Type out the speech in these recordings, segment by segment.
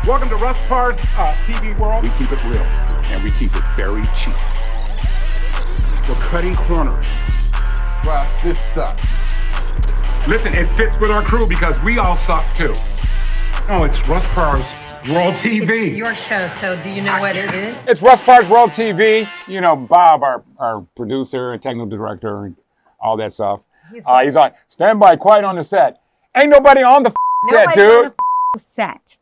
Welcome to Russ Parr's TV world. We keep it real, and we keep it very cheap. We're cutting corners. Russ, this sucks. Listen, it fits with our crew because we all suck too. Oh, it's Russ Parr's World TV. It's your show, so do you know what it is? It's Russ Parr's World TV. You know, Bob, our producer and technical director and all that stuff. He's on. Stand by, quiet on the set. Ain't nobody on the set, dude. On the set.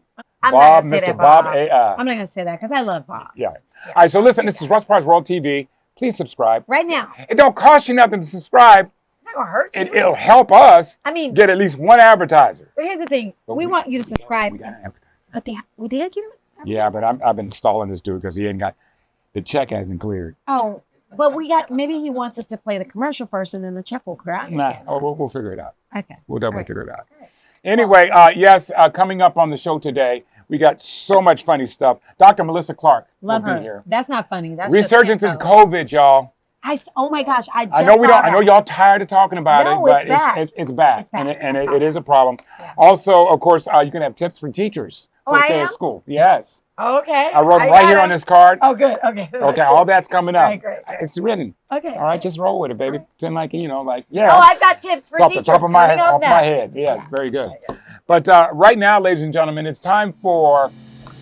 I'm Bob, not gonna say Mr. that, Bob Bob. A.I. I'm not gonna say that because I love Bob. Yeah. All right, so listen, this is Russ Parr's World TV. Please subscribe. Right now. It don't cost you nothing to subscribe. It's not gonna hurt you. It'll help us get at least one advertiser. But here's the thing. We want you to subscribe. We got an advertiser. We did get him? Yeah, but I've been stalling this dude because he ain't got, the check hasn't cleared. Oh, but maybe he wants us to play the commercial first and then the check will clear. We'll figure it out. Okay. We'll definitely figure it out. Anyway, yes, coming up on the show today, we got so much funny stuff. Dr. Melissa Clark Love will her. be here. That's not funny. That's Resurgence in just COVID, y'all. oh my gosh, I know y'all tired of talking about it, but it's back. It's back. And it is a problem. Yeah. Also, of course, you can have tips for teachers for stay at school. Yes. Okay. I wrote them right here on this card. Oh, good. Okay. Okay, all that's coming up. Great. It's written. Okay. All right, just roll with it, baby. Pretend like, yeah. Oh, I've got tips for teachers. Off the top of my head. Yeah, very good. But right now, ladies and gentlemen, it's time for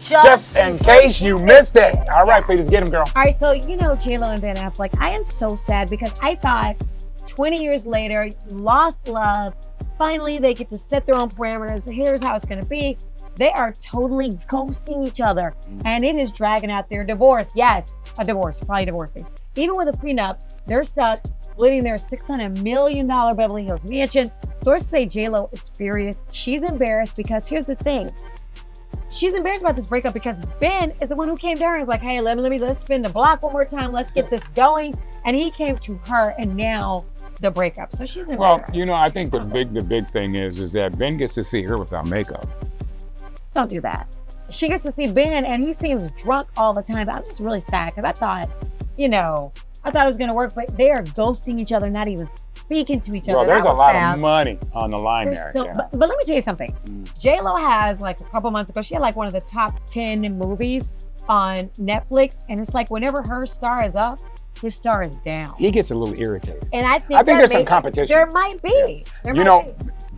Just in Case You Missed It. All right, Felix, get him, girl. All right, so J-Lo and Ben Affleck, I am so sad because I thought 20 years later, lost love, finally they get to set their own parameters. Here's how it's going to be. They are totally ghosting each other, and it is dragging out their divorce. Yes, a divorce, probably divorcing. Even with a prenup, they're stuck splitting their $600 million Beverly Hills mansion. Sources say J-Lo is furious. She's embarrassed because here's the thing. She's embarrassed about this breakup because Ben is the one who came down and was like, hey, let's spin the block one more time. Let's get this going. And he came to her, and now the breakup. So she's embarrassed. Well, I think the big thing is that Ben gets to see her without makeup. Don't do that. She gets to see Ben, and he seems drunk all the time. But I'm just really sad because I thought it was going to work, but they are ghosting each other, not even speaking to each other. Well, there's a lot of money on the line there. But let me tell you something. J-Lo has, a couple months ago, she had one of the top 10 movies on Netflix, and it's like whenever her star is up, his star is down. He gets a little irritated. And I think there's some competition. There might be. Yeah.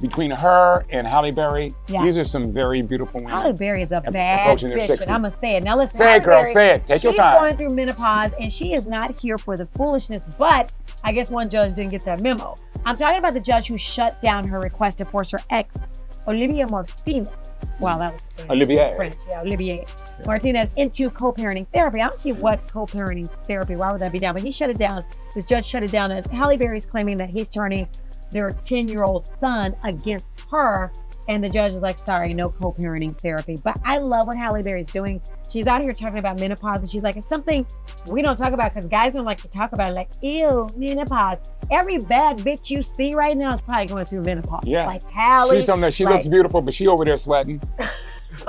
Between her and Halle Berry, these are some very beautiful women. Halle Berry is a bad bitch, and I'm going to say it. Now listen, say it, girl, say it. Take your time. She's going through menopause, and she is not here for the foolishness, but I guess one judge didn't get that memo. I'm talking about the judge who shut down her request to force her ex, Olivia Martinez. Wow, that was Olivier. Olivier Martinez into co-parenting therapy. I don't see what co-parenting therapy, why would that be down? But he shut it down. This judge shut it down. And Halle Berry's claiming that he's turning their 10-year-old son against her. And the judge is like, sorry, no co-parenting therapy. But I love what Halle Berry's doing. She's out here talking about menopause. And she's like, it's something we don't talk about because guys don't like to talk about it. Like, ew, menopause. Every bad bitch you see right now is probably going through menopause. Yeah. Like Halle. She's something that she looks beautiful, but she over there sweating. They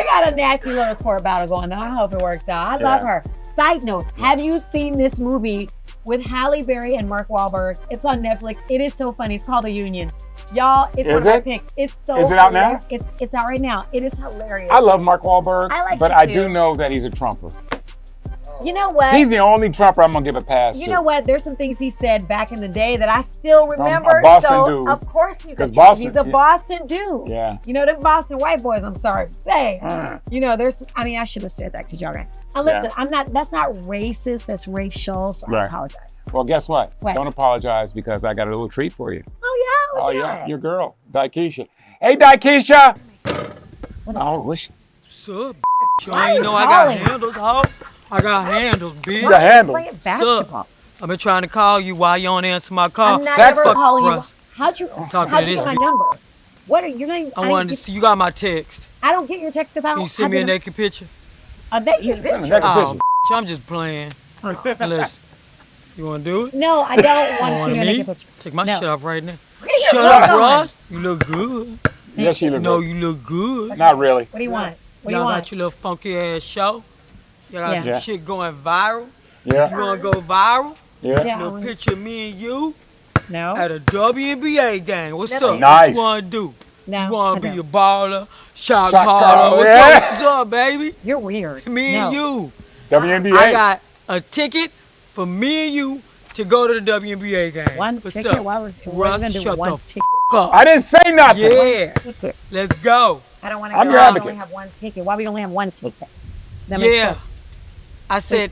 got a nasty little court battle going on. I hope it works out. I love her. Side note, have you seen this movie with Halle Berry and Mark Wahlberg? It's on Netflix. It is so funny. It's called The Union. Y'all, it's one of my picks. It's so Is it out now? It's out right now. It is hilarious. I love Mark Wahlberg, but I do know that he's a Trumper. You know what? He's the only Trumper I'm going to give a pass to. You know what? There's some things he said back in the day that I still remember. A Boston dude. Of course he's a Boston dude. Yeah. The Boston white boys, I'm sorry to say. I should have said that because y'all right. Now listen, that's not racist, that's racial, so I apologize. Well, guess what? Don't apologize because I got a little treat for you. Oh, yeah? Yeah, your girl, Daikisha. Hey, Daikisha! What's up, you ain't know I got handles, huh? I got handles, bitch. You got handles. Playing basketball. I've been trying to call you while you don't answer my call. I'm not ever calling you. How'd you get my number? What are you not? I wanted to see. You got my text. I don't get your text because I don't. Can you send me a naked picture? A naked picture? Oh, I'm just playing. Listen, you want to do it? No, I don't want to see a naked picture. Take my shit off right now. Shut up, Russ. You look good. Yes, you look good. No, you look good. Not really. What do you want? Y'all got your little funky ass show. Y'all got some shit going viral. Yeah. You want to go viral? Yeah. Little picture of me and you. No. At a WNBA game. What's up? Nice. What you want to do? No, You wanna I be don't. a baller, shot Shot caller. caller, What's yeah. up? What's up, baby? You're weird. Me and you. WNBA. I got a ticket for me and you to go to the WNBA game. One What's ticket? up? Why would Russ, gonna do shut one the ticket? up. I didn't say nothing. Yeah. Ticket. Let's go. I don't want to I'm go. your I advocate. only have one ticket. Why we only have one ticket? That makes Yeah. sense. I said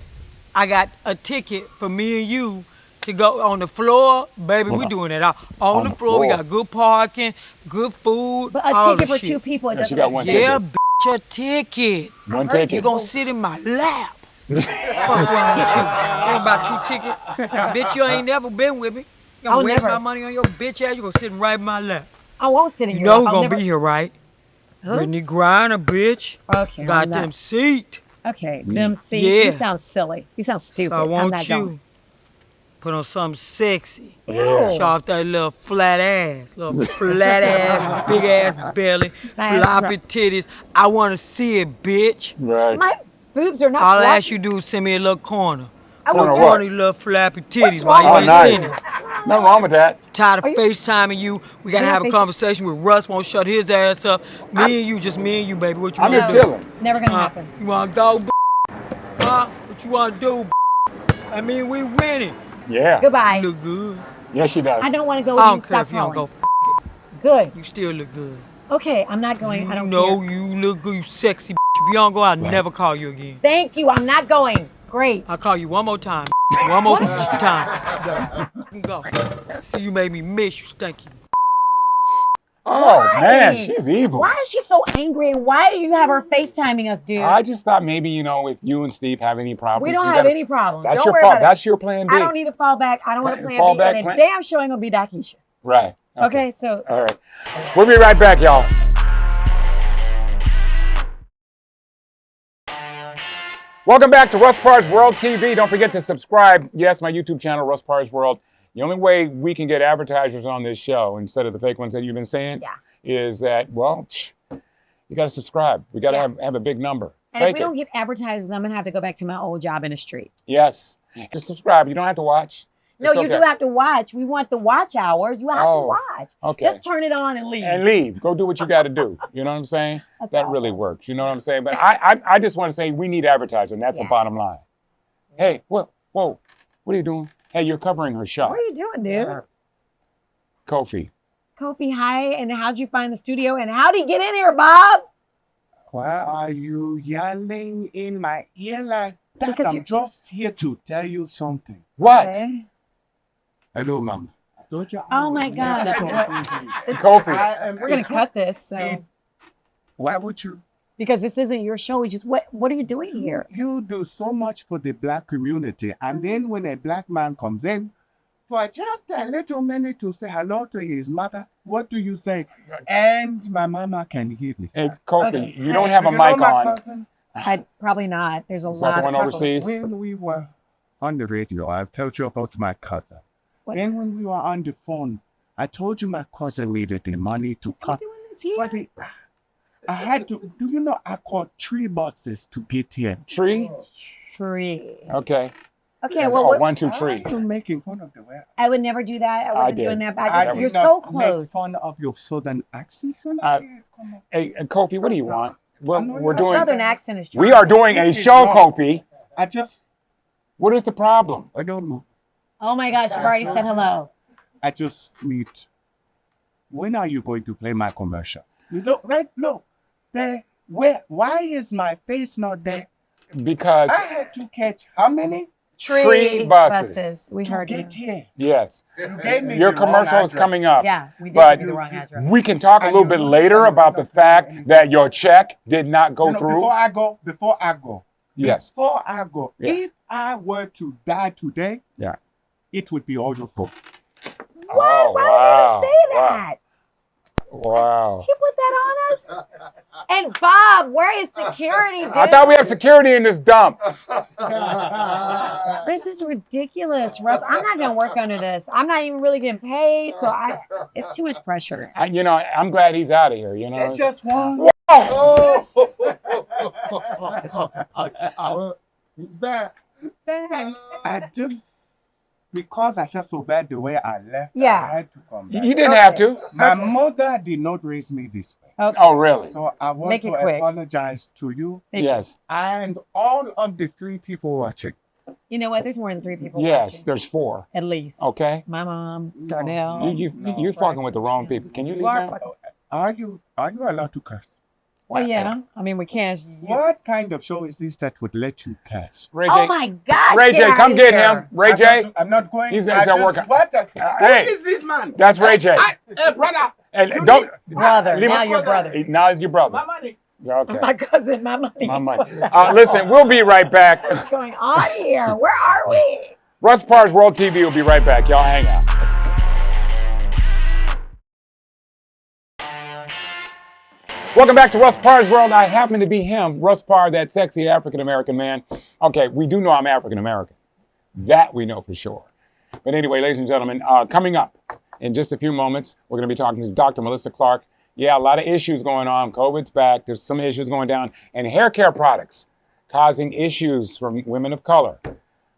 I got a ticket for me and you to go on the floor. Baby, we doing it out. On the floor, we got good parking, good food, But a all ticket the for shit. two people, it Yeah, she doesn't got make one sense. Yeah, ticket. bitch, a ticket. One heard ticket. You gonna sit in my lap. Fuck wrong with you? You about 2 tickets? Bitch, you ain't never been with me. You I'll gonna waste never. my money on your bitch ass? You gonna sit right in my lap. I won't sit in You your know lap. who I'll gonna never- be here, right? Huh? Brittany Griner, bitch. Okay, I'm Got not. them seat. Okay, them see. Yeah. You sound silly. You sound stupid. So I I'm want not you. going. Put on something sexy. Yeah. Show off that little flat ass, big ass belly, Flat floppy titties. I want to see it, bitch. Right. My boobs are not. All I floppy. ask you to do is send me a little corner. I Corner will what? Corner, you little flappy titties What's while you wrong Oh, ain't nice. seen it. Nothing wrong with that. Tired of Are you- FaceTiming you. We gotta Yeah, have a Face- conversation with Russ. Won't shut his ass up. Me and you, just me and you, baby. What you I'm wanna just do? chilling. Never gonna happen. You wanna go? What you wanna do? I mean, we winning. Yeah. Goodbye. You look good. Yes, she does. I don't want to go I with you. don't care Stop if you don't calling. go. Good. You still look good. Okay, I'm not going. I You don't know care. you look good. You sexy. If you don't go, I'll never call you again. Thank you. I'm not going. Great. I'll call you one more time. One more time. Go. See, you made me miss you, stinky. Oh, Why? man, she's evil. Why is she so angry? And why do you have her FaceTiming us, dude? I just thought maybe, if you and Steve have any problems. We don't you have gotta- any problems. That's Don't your worry fault. about it. That's your plan B. I don't need to fall back. I don't want to plan Fall B. back And plan- a damn sure ain't gonna be Dakisha. Right. Okay, so All right. We'll be right back, y'all. Welcome back to Russ Parr's World TV. Don't forget to subscribe. Yes, my YouTube channel, Russ Parr's World. The only way we can get advertisers on this show, instead of the fake ones that you've been saying, is that, well, you got to subscribe. We got to have a big number. and if Fake we it. don't get advertisers, I'm gonna have to go back to my old job in the street. Yes. Just subscribe. You don't have to watch. No, It's you okay. do have to watch. We want the watch hours. You have to Oh, watch. okay. Just turn it on and leave. And leave. Go do what you got to do. You know what I'm saying? That's That all. really works. You know what I'm saying? But I just want to say we need advertising. That's the Yeah. bottom line. Hey, whoa, what are you doing? Hey, you're covering her shot. What are you doing, dude? Kofi. Kofi, hi. And how'd you find the studio? And how'd he get in here, Bob? Why are you yelling in my ear like that? Because I'm you- just here to tell you something. What? Okay. Hello, Mom. I told you. Oh my God. Kofi. We're gonna cut this. So Why would you? because this isn't your show, we just what are you doing here? You do so much for the black community, and then when a black man comes in, for just a little minute to say hello to his mother, what do you say? And my mama can hear me. Hey, Kofi, Okay. you don't have a Do you know mic my on. cousin? I probably not. There's a Is that the lot one of overseas? When we were on the radio, I told you about my cousin. What? Then when we were on the phone, I told you my cousin needed the money to Is he cut. doing this here? For the, I had to, do you know I called 3 buses to get here? Tree? Tree. Okay. Okay, Oh, well, 1, 2, 3. You're making fun of the way. I would never do that. I wasn't did. doing that. But I I just, did you're not so make close. fun of your southern accent. Come Uh, on. Hey, Kofi, what do you want? We're A doing. Southern accent is. We are doing a It is show, not. Kofi. I What is the problem? don't know. Oh my gosh, you've already said hello. I just need. When are you going to play my commercial? You look right. Look there. Why is my face not there? Because I had to catch how many Tree buses. We to heard you. get here? yes, You gave me your the wrong commercial is address. coming up. Yeah, we did But give you the wrong address. we can talk a little bit later about the fact that your check did not go You know, through. Before I go. Yes. Before I go. Yeah. If I were to die today, Yeah. it would be all your fault. What? Oh, Why wow. did you say Wow. that? Wow. He put that on us? And Bob, where is security, dude? I thought we have security in this dump. This is ridiculous, Russ. I'm not gonna work under this. I'm not even really getting paid, so it's too much pressure. I'm glad he's out of here. You know. It's just one. Oh! He's back. I just because I felt so bad the way I left, Yeah. I had to come back. You didn't have to. My mother did not raise me this way. Okay. Oh, really? So I want Make to it quick. apologize to you Yes. and all of the 3 people watching. You know what? There's more than 3 people. Yes, watching, there's 4. at least. Okay. My mom, No, Darnell. You're fucking with the wrong people. Can you leave You are now? fucking- Are you allowed to curse? Well, yeah. I mean, we can't. What kind of show is this that would let you curse? Ray Oh J. my gosh. Ray J, out come of get here. him. Ray J. I'm not going. He's I at just- work. What? Hey. Who is this man? That's Ray J. Hey, brother. And You don't. Brother. Leave Now him- your brother. Now it's your brother. My money. Okay. My cousin, my money. My money. Listen, we'll be right back. What's going on here? Where are we? Russ Parr's World TV will be right back. Y'all hang out. Welcome back to Russ Parr's World. I happen to be him, Russ Parr, that sexy African-American man. Okay, we do know I'm African-American. That we know for sure. But anyway, ladies and gentlemen, coming up in just a few moments, we're going to be talking to Dr. Melissa Clark. Yeah, a lot of issues going on. COVID's back. There's some issues going down. And hair care products causing issues from women of color.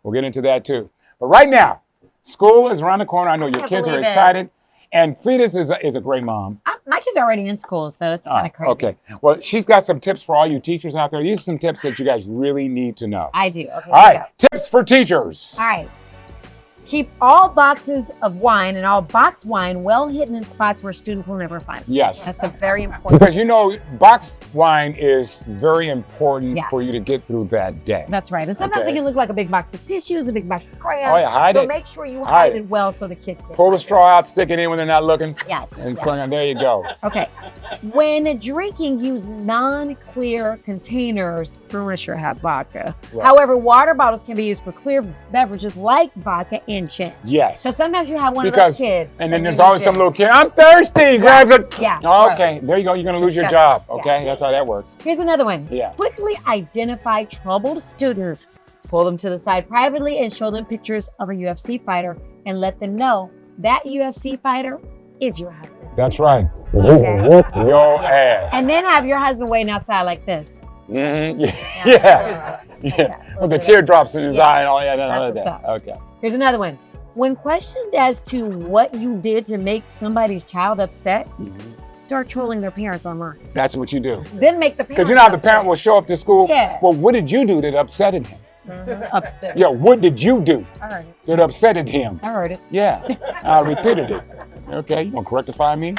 We'll get into that too. But right now, school is around the corner. I know your Can't kids are believe it. excited. And Frida's is a great mom. My kids are already in school, so it's kind of crazy. Okay. Well, she's got some tips for all you teachers out there. These are some tips that you guys really need to know. I do. Okay. All right. let's go. Tips for teachers. All right. Keep all boxes of wine and all boxed wine well hidden in spots where students will never find them. Yes. That's a very important. Because you know, boxed wine is very important Yeah. for you to get through that day. That's right. And sometimes Okay. it can look like a big box of tissues, a big box of crayons. Oh, yeah, hide so it. make sure you Hide hide it. it well so the kids can. Pull the straw out, stick it in when they're not looking. Yes. And yes. there you go. Okay. When drinking, use non-clear containers. Everyone should have vodka. Right. However, water bottles can be used for clear beverages like vodka and gin. Yes. So sometimes you have one Because- of those kids. And then you there's need always some gin. little kid, I'm thirsty, grabs a... Yeah, Okay, gross. there you go. You're going to lose your job. Disgusting. Okay, that's how that works. Here's another one. Yeah. Quickly identify troubled students. Pull them to the side privately and show them pictures of a UFC fighter and let them know that UFC fighter is your husband. That's right. Okay. Your ass. And then have your husband waiting outside like this. Mm-hmm. Yeah. Yeah. With the teardrops in his Yeah. eye and all that. All of That's that. what's Okay. Here's another one. When questioned as to what you did to make somebody's child upset, start trolling their parents online. That's what you do. Then make the parents Because you know how the upset. parent will show up to school? Yeah. Well, what did you do that upsetted him? Upset. Yeah, what did you do I heard it. that upsetted him? I heard it. Yeah, I repeated it. Okay, you gonna correctify me?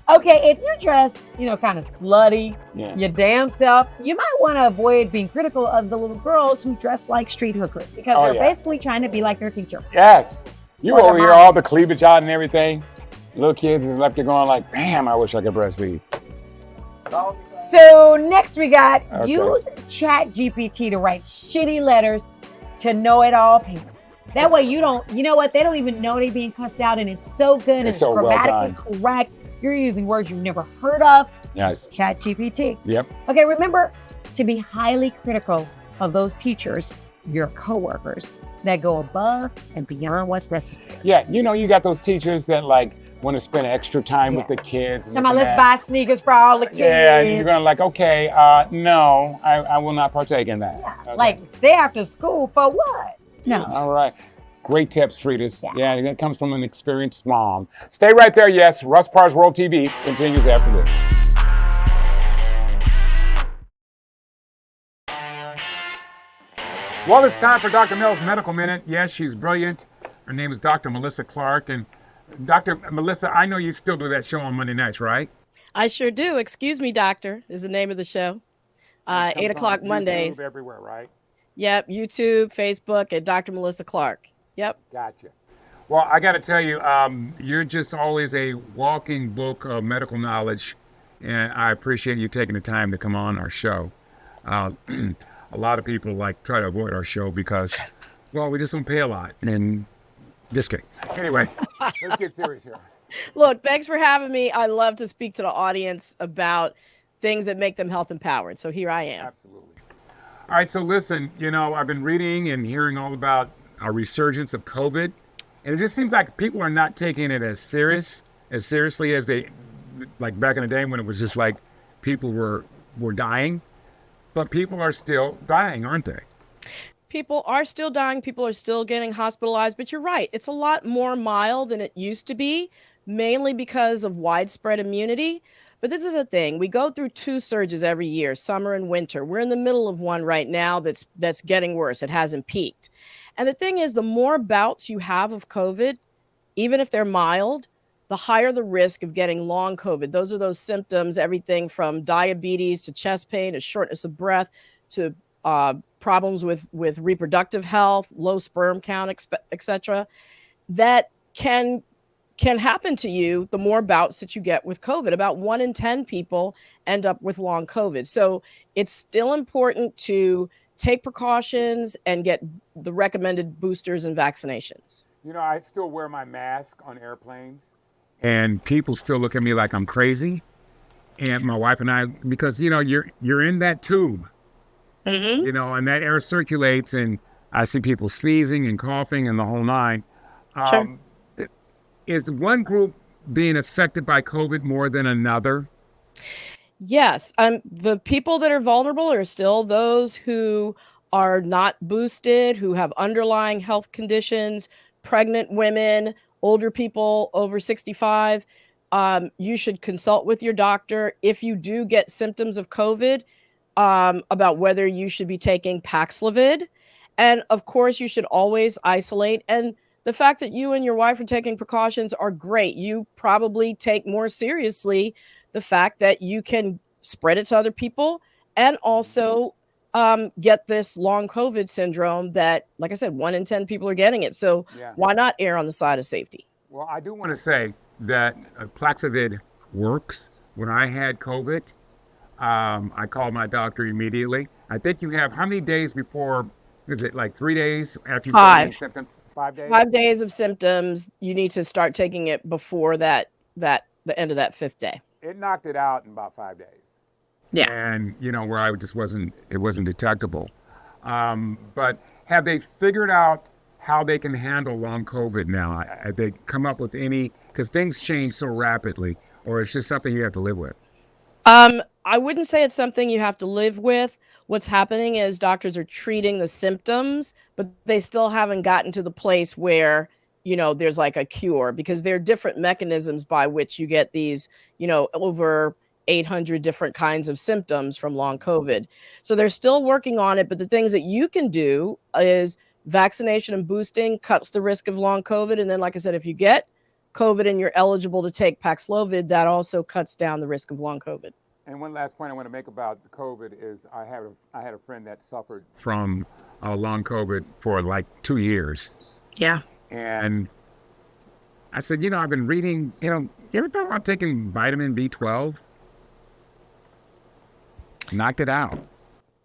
Okay, if you dress, kind of slutty, Yeah. your damn self, you might want to avoid being critical of the little girls who dress like street hookers because Oh, they're yeah. basically trying to be like their teacher. Yes. You Or the over here, mom. all the cleavage out and everything. Little kids is left there going like, damn, I wish I could breastfeed. So next we got Okay. use Chat GPT to write shitty letters to know-it-all parents. That way you know what? They don't even know they're being cussed out and it's so good and It's it's so well grammatically correct. You're using words you've never heard of. Yes. Chat GPT. Yep. Okay, remember to be highly critical of those teachers, your coworkers, that go above and beyond what's necessary. Yeah, you got those teachers that like want to spend extra time with the kids. and Come this on, and let's that. buy sneakers for all the kids. Yeah, and you're gonna like, okay, no, I will not partake in that. Okay. Like, stay after school for what? No. All right. Great tips, Fritas. Yeah. Yeah, that comes from an experienced mom. Stay right there, yes. Russ Parr's World TV continues after this. Well, it's time for Dr. Mill's Medical Minute. Yes, she's brilliant. Her name is Dr. Melissa Clark. And Dr. Melissa, I know you still do that show on Monday nights, right? I sure do. Excuse me, doctor, is the name of the show. 8 o'clock YouTube, Mondays. everywhere, right? Yep, YouTube, Facebook, at Dr. Melissa Clark. Yep. Gotcha. Well, I got to tell you, you're just always a walking book of medical knowledge, and I appreciate you taking the time to come on our show. A lot of people try to avoid our show because, well, we just don't pay a lot. And just kidding. Anyway, let's get serious here. Look, thanks for having me. I love to speak to the audience about things that make them health empowered. So here I am. Absolutely. All right, so listen, I've been reading and hearing all about our resurgence of COVID, and it just seems like people are not taking it as seriously as they, like back in the day when it was just like people were dying, but people are still dying, aren't they? people are still dying. People are still getting hospitalized. But you're right. It's a lot more mild than it used to be, mainly because of widespread immunity. But this is a thing. We go through 2 surges every year, summer and winter. We're in the middle of one right now that's getting worse. It hasn't peaked. And the thing is, the more bouts you have of COVID, even if they're mild, the higher the risk of getting long COVID. Those are those symptoms, everything from diabetes to chest pain to shortness of breath to problems with reproductive health, low sperm count, etc. That can happen to you the more bouts that you get with COVID. About 1 in 10 people end up with long COVID. So it's still important to take precautions and get the recommended boosters and vaccinations. You know, I still wear my mask on airplanes, and people still look at me like I'm crazy. And my wife and I, because, you know, you're in that tube, you know, and that air circulates, and I see people sneezing and coughing and the whole nine. Sure. Is one group being affected by COVID more than another? Yes. The people that are vulnerable are still those who are not boosted, who have underlying health conditions, pregnant women, older people over 65. You should consult with your doctor if you do get symptoms of COVID about whether you should be taking Paxlovid. And of course, you should always isolate. And the fact that you and your wife are taking precautions are great. You probably take more seriously the fact that you can spread it to other people and also get this long COVID syndrome that, like I said, 1 in 10 people are getting it. So why not err on the side of safety? Well, I do want to say that Paxlovid works. When I had COVID, I called my doctor immediately. I think you have how many days before? Is it like 3 days after you start getting symptoms? 5 days? 5 days of symptoms. You need to start taking it before the end of that 5th day. It knocked it out in about 5 days. Yeah. And, you know, where I just it wasn't detectable. But have they figured out how they can handle long COVID now? Have they come up with any, because things change so rapidly, or it's just something you have to live with? I wouldn't say it's something you have to live with. What's happening is doctors are treating the symptoms, but they still haven't gotten to the place where, you know, there's like a cure, because there are different mechanisms by which you get these, you know, over 800 different kinds of symptoms from long COVID. So they're still working on it. But the things that you can do is vaccination and boosting cuts the risk of long COVID. And then, like I said, if you get COVID and you're eligible to take Paxlovid, that also cuts down the risk of long COVID. And one last point I want to make about COVID is I had a friend that suffered from long COVID for like 2 years. Yeah. And I said, you know, I've been reading, you know, you ever thought about taking vitamin B12? Knocked it out.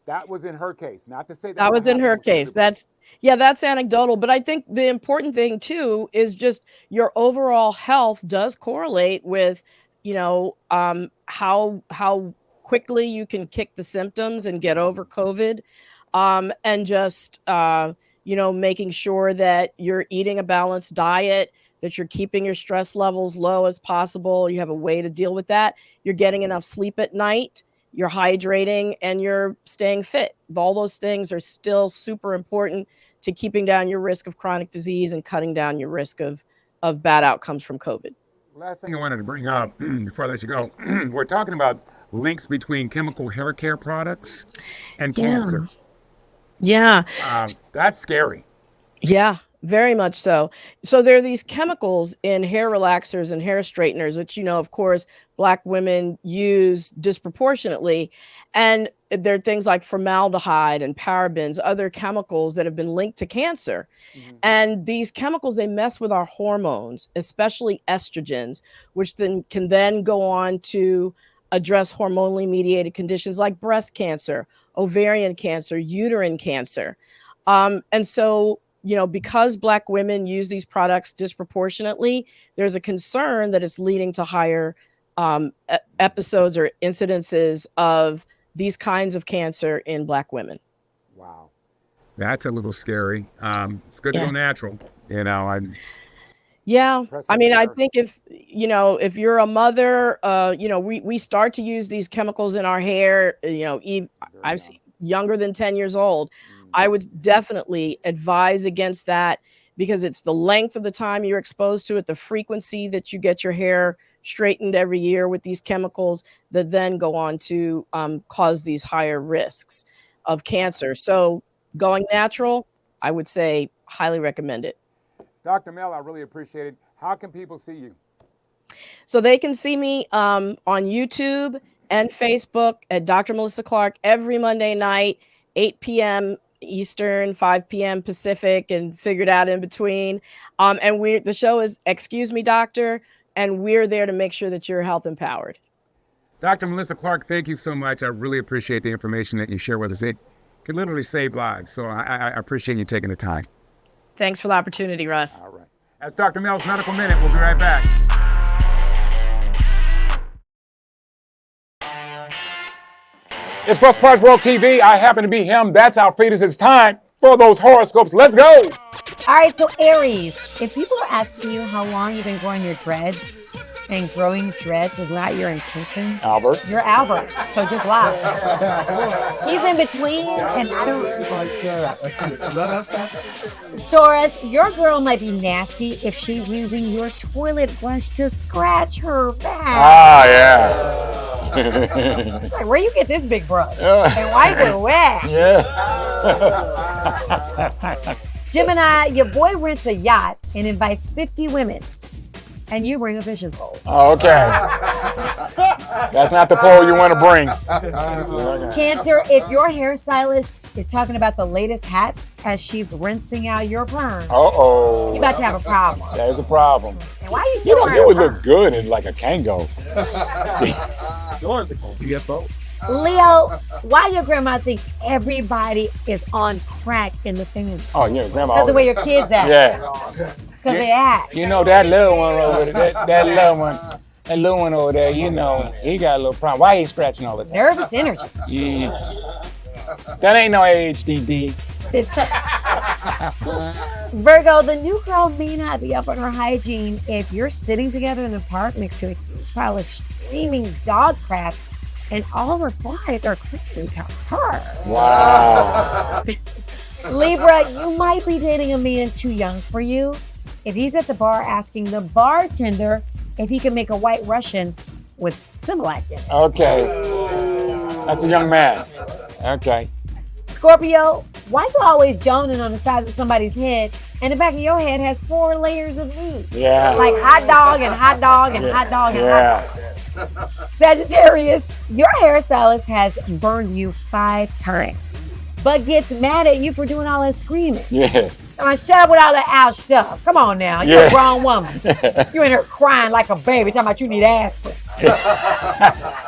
That was in her case. Not to say that was in her case. That's anecdotal. But I think the important thing too is just your overall health does correlate with, you know, how quickly you can kick the symptoms and get over COVID, and just you know, making sure that you're eating a balanced diet, that you're keeping your stress levels low as possible. You have a way to deal with that. You're getting enough sleep at night. You're hydrating and you're staying fit. All those things are still super important to keeping down your risk of chronic disease and cutting down your risk of bad outcomes from COVID. Last thing I wanted to bring up before I let you go, we're talking about links between chemical hair care products and cancer. Yeah. That's scary. Yeah, very much so. So there are these chemicals in hair relaxers and hair straighteners, which, you know, of course, Black women use disproportionately. And there are things like formaldehyde and parabens, other chemicals that have been linked to cancer. Mm-hmm. And these chemicals, they mess with our hormones, especially estrogens, which then can then go on to address hormonally mediated conditions like breast cancer, ovarian cancer, uterine cancer. And so, you know, because Black women use these products disproportionately, there's a concern that it's leading to higher episodes or incidences of these kinds of cancer in Black women. Wow. That's a little scary. It's good to go natural, you know. I mean, I think if you're a mother, you know, we start to use these chemicals in our hair, you know, I've seen younger than 10 years old. I would definitely advise against that because it's the length of the time you're exposed to it, the frequency that you get your hair straightened every year with these chemicals that then go on to cause these higher risks of cancer. So going natural, I would say highly recommend it. Dr. Mel, I really appreciate it. How can people see you? So they can see me on YouTube and Facebook at Dr. Melissa Clark every Monday night, 8 p.m. Eastern, 5 p.m. Pacific, and figured out in between. And the show is Excuse Me, Doctor, and we're there to make sure that you're health empowered. Dr. Melissa Clark, thank you so much. I really appreciate the information that you share with us. It could literally save lives, so I appreciate you taking the time. Thanks for the opportunity, Russ. All right. That's Dr. Mel's Medical Minute. We'll be right back. It's Russ Parr World TV. I happen to be him. That's Alfredas. It's time for those horoscopes. Let's go. All right, so Aries, if people are asking you how long you've been growing your dreads, and growing dreads was not your intention, Albert. You're Albert, so just lie. He's in between, and I don't. Taurus, your girl might be nasty if she's using your toilet brush to scratch her back. Ah, yeah. Like, where you get this big brush? And why is it wet? Yeah. Gemini, your boy rents a yacht and invites 50 women, and you bring a fishing pole. Oh, okay. That's not the pole you want to bring. Cancer, if your hairstylist is talking about the latest hats as she's rinsing out your perm, uh-oh, you about to have a problem. There's a problem. And why are you still wearing You would perm? look good in like a Kango. You get both. Leo, why your grandma think everybody is on crack in the family? Oh, yeah, grandma. Because the way your kids act. Yeah. Because they act. You know that little one over there, that little one over there, you know, he got a little problem. Why he scratching all the time? Nervous energy. Yeah. That ain't no ADHD. Virgo, the new girl may not be up on her hygiene if you're sitting together in the park next to a pile of screaming dog crap and all the flies are clinging to her. Wow. Libra, you might be dating a man too young for you if he's at the bar asking the bartender if he can make a white Russian with Similac in it. Okay. That's a young man. Okay. Scorpio, why you always joning on the side of somebody's head and the back of your head has 4 layers of meat? Yeah. Like hot dog and hot dog and hot dog and hot dog. Sagittarius, your hairstylist has burned you 5 times, but gets mad at you for doing all that screaming. Yeah. Shut up with all that ouch stuff. Come on now, you're a grown woman. You in here crying like a baby, talking about you need aspirin.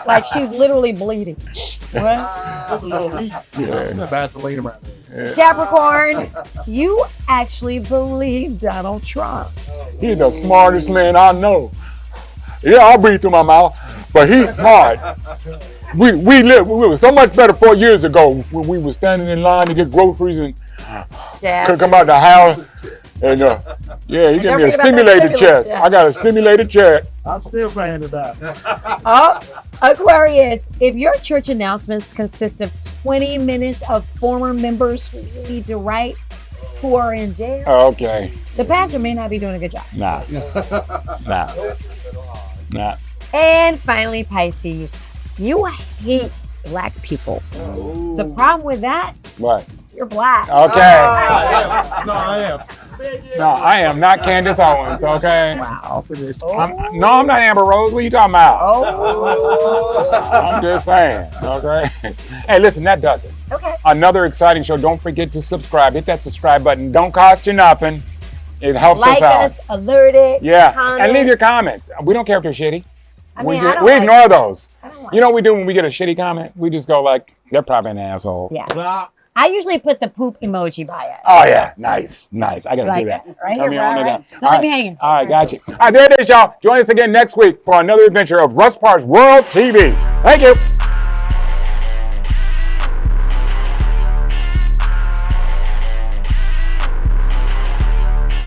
Like she's literally bleeding. What? Capricorn, you actually believe Donald Trump. He's the smartest man I know. Yeah, I'll breathe through my mouth, but he's smart. We were so much better 4 years ago when we were standing in line to get groceries and could come out the house. And yeah, he gave me a stimulated chest. I got a stimulated chest. I'm still playing it out. Oh, Aquarius, if your church announcements consist of 20 minutes of former members who you need to write who are in jail, Okay. the pastor may not be doing a good job. Nah. And finally, Pisces, you hate black people. The problem with that, What? you're black. Okay. No, I am. No, I am not Candace Owens, okay? Wow. I'm not Amber Rose. What are you talking about? Oh. I'm just saying, okay? Hey, listen, that does it. Okay. Another exciting show. Don't forget to subscribe. Hit that subscribe button. Don't cost you nothing. It helps Like us out. us, alert it. Yeah, comment. and leave your comments. We don't care if they're shitty. I mean, We ignore those. I don't like You know what we do when we get a shitty comment? We just go like, they're probably an asshole. Yeah. I usually put the poop emoji by it. Oh, yeah. Nice. I got to Like do that. that. Right Tell here, me on right. that. Don't let me hanging. All right, got you. All right, there it is, y'all. Join us again next week for another adventure of Russ Parr's World TV. Thank you.